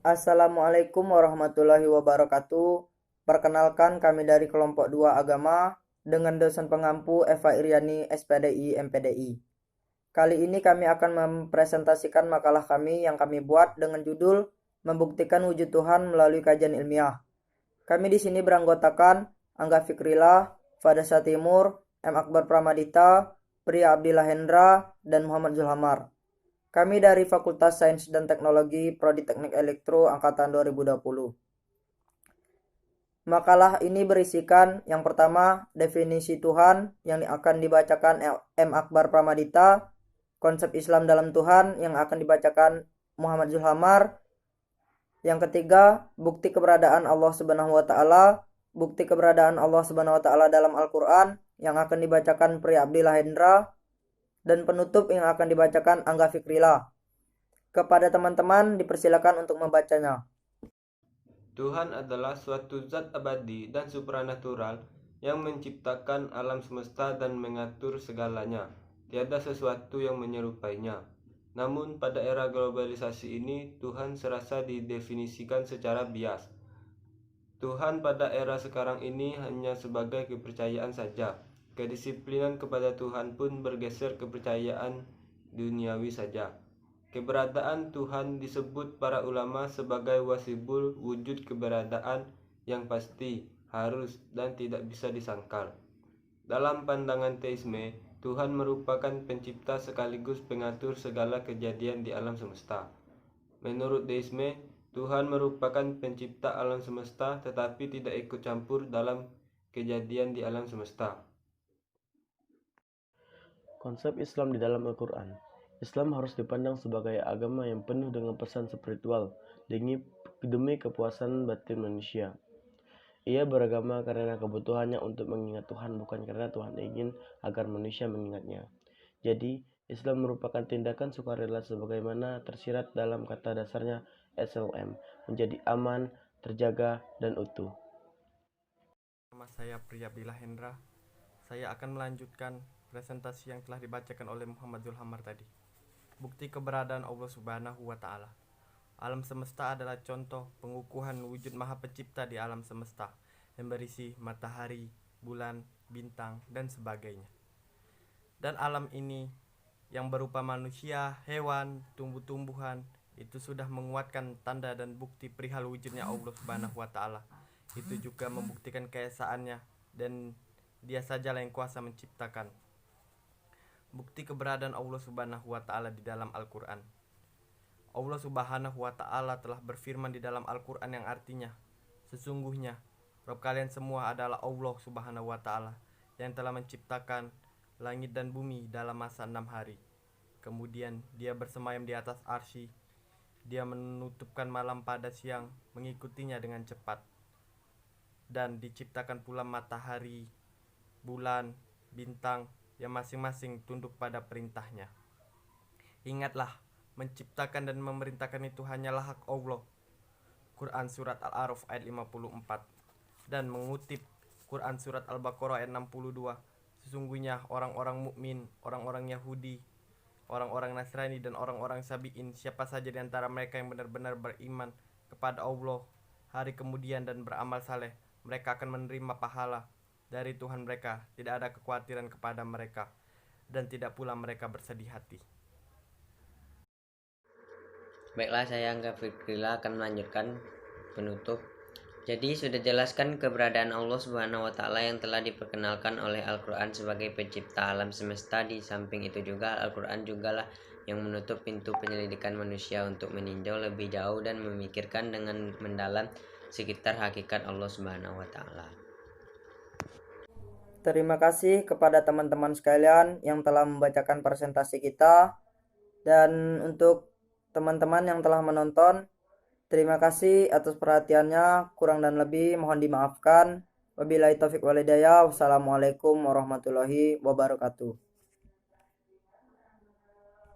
Assalamualaikum warahmatullahi wabarakatuh. Perkenalkan kami dari kelompok 2 agama dengan dosen pengampu Eva Iriani SPDI MPDI. Kali ini kami akan mempresentasikan makalah kami yang kami buat dengan judul Membuktikan Wujud Tuhan Melalui Kajian Ilmiah. Kami di sini beranggotakan Angga Fikrila, Fadasa Timur, M. Akbar Pramadita, Pria Abdillah Hendra, dan Muhammad Zulhamar. Kami dari Fakultas Sains dan Teknologi Prodi Teknik Elektro Angkatan 2020. Makalah ini berisikan yang pertama, definisi Tuhan yang akan dibacakan M. Akbar Pramadita, konsep Islam dalam Tuhan yang akan dibacakan Muhammad Zulhamar. Yang ketiga, bukti keberadaan Allah Subhanahu wa taala, bukti keberadaan Allah Subhanahu wa taala dalam Al-Qur'an yang akan dibacakan Pria Abdillah Hendra. Dan penutup yang akan dibacakan Angga Fikrila. Kepada teman-teman dipersilakan untuk membacanya. Tuhan adalah suatu zat abadi dan supranatural yang menciptakan alam semesta dan mengatur segalanya. Tiada sesuatu yang menyerupainya. Namun pada era globalisasi ini, Tuhan serasa didefinisikan secara bias. Tuhan pada era sekarang ini hanya sebagai kepercayaan saja. Kedisiplinan kepada Tuhan pun bergeser kepercayaan duniawi saja. Keberadaan Tuhan disebut para ulama sebagai wasibul wujud keberadaan yang pasti, harus, dan tidak bisa disangkal. Dalam pandangan teisme, Tuhan merupakan pencipta sekaligus pengatur segala kejadian di alam semesta. Menurut deisme, Tuhan merupakan pencipta alam semesta tetapi tidak ikut campur dalam kejadian di alam semesta. Konsep Islam di dalam Al-Quran. Islam harus dipandang sebagai agama yang penuh dengan pesan spiritual demi kepuasan batin manusia. Ia beragama karena kebutuhannya untuk mengingat Tuhan, bukan karena Tuhan ingin agar manusia mengingatnya. Jadi, Islam merupakan tindakan sukarela sebagaimana tersirat dalam kata dasarnya SLM, menjadi aman, terjaga, dan utuh. Nama saya Pria Abdillah Hendra. Saya akan melanjutkan presentasi yang telah dibacakan oleh Muhammad Zulhamar tadi. Bukti keberadaan Allah Subhanahu wa taala. Alam semesta adalah contoh pengukuhan wujud Maha Pencipta di alam semesta yang berisi matahari, bulan, bintang, dan sebagainya. Dan alam ini yang berupa manusia, hewan, tumbuh-tumbuhan itu sudah menguatkan tanda dan bukti perihal wujudnya Allah Subhanahu wa taala. Itu juga membuktikan keesaannya dan Dia sajalah yang kuasa menciptakan. Bukti keberadaan Allah Subhanahu wa taala di dalam Al-Qur'an. Allah Subhanahu wa taala telah berfirman di dalam Al-Qur'an yang artinya, sesungguhnya Rabb kalian semua adalah Allah Subhanahu wa taala yang telah menciptakan langit dan bumi dalam masa 6 hari. Kemudian Dia bersemayam di atas arsy. Dia menutupkan malam pada siang, mengikutinya dengan cepat. Dan diciptakan pula matahari, bulan, bintang yang masing-masing tunduk pada perintahnya. Ingatlah, menciptakan dan memerintahkan itu hanyalah hak Allah. Quran Surat Al-A'raf ayat 54. Dan mengutip Quran Surat Al-Baqarah ayat 62. Sesungguhnya orang-orang mukmin, orang-orang Yahudi, orang-orang Nasrani, dan orang-orang Sabi'in, siapa saja di antara mereka yang benar-benar beriman kepada Allah hari kemudian dan beramal saleh, mereka akan menerima pahala dari Tuhan mereka. Tidak ada kekhawatiran kepada mereka dan tidak pula mereka bersedih hati. Baiklah, saya Angga Fikrila akan melanjutkan penutup. Jadi sudah jelaskan keberadaan Allah Subhanahu wa taala yang telah diperkenalkan oleh Al-Qur'an sebagai pencipta alam semesta. Di samping itu juga Al-Qur'an jugalah yang menutup pintu penyelidikan manusia untuk meninjau lebih jauh dan memikirkan dengan mendalam sekitar hakikat Allah Subhanahu wa taala. Terima kasih kepada teman-teman sekalian yang telah membacakan presentasi kita. Dan untuk teman-teman yang telah menonton, terima kasih atas perhatiannya. Kurang dan lebih mohon dimaafkan. Wabillahi taufik walhidayah. Wassalamualaikum warahmatullahi wabarakatuh.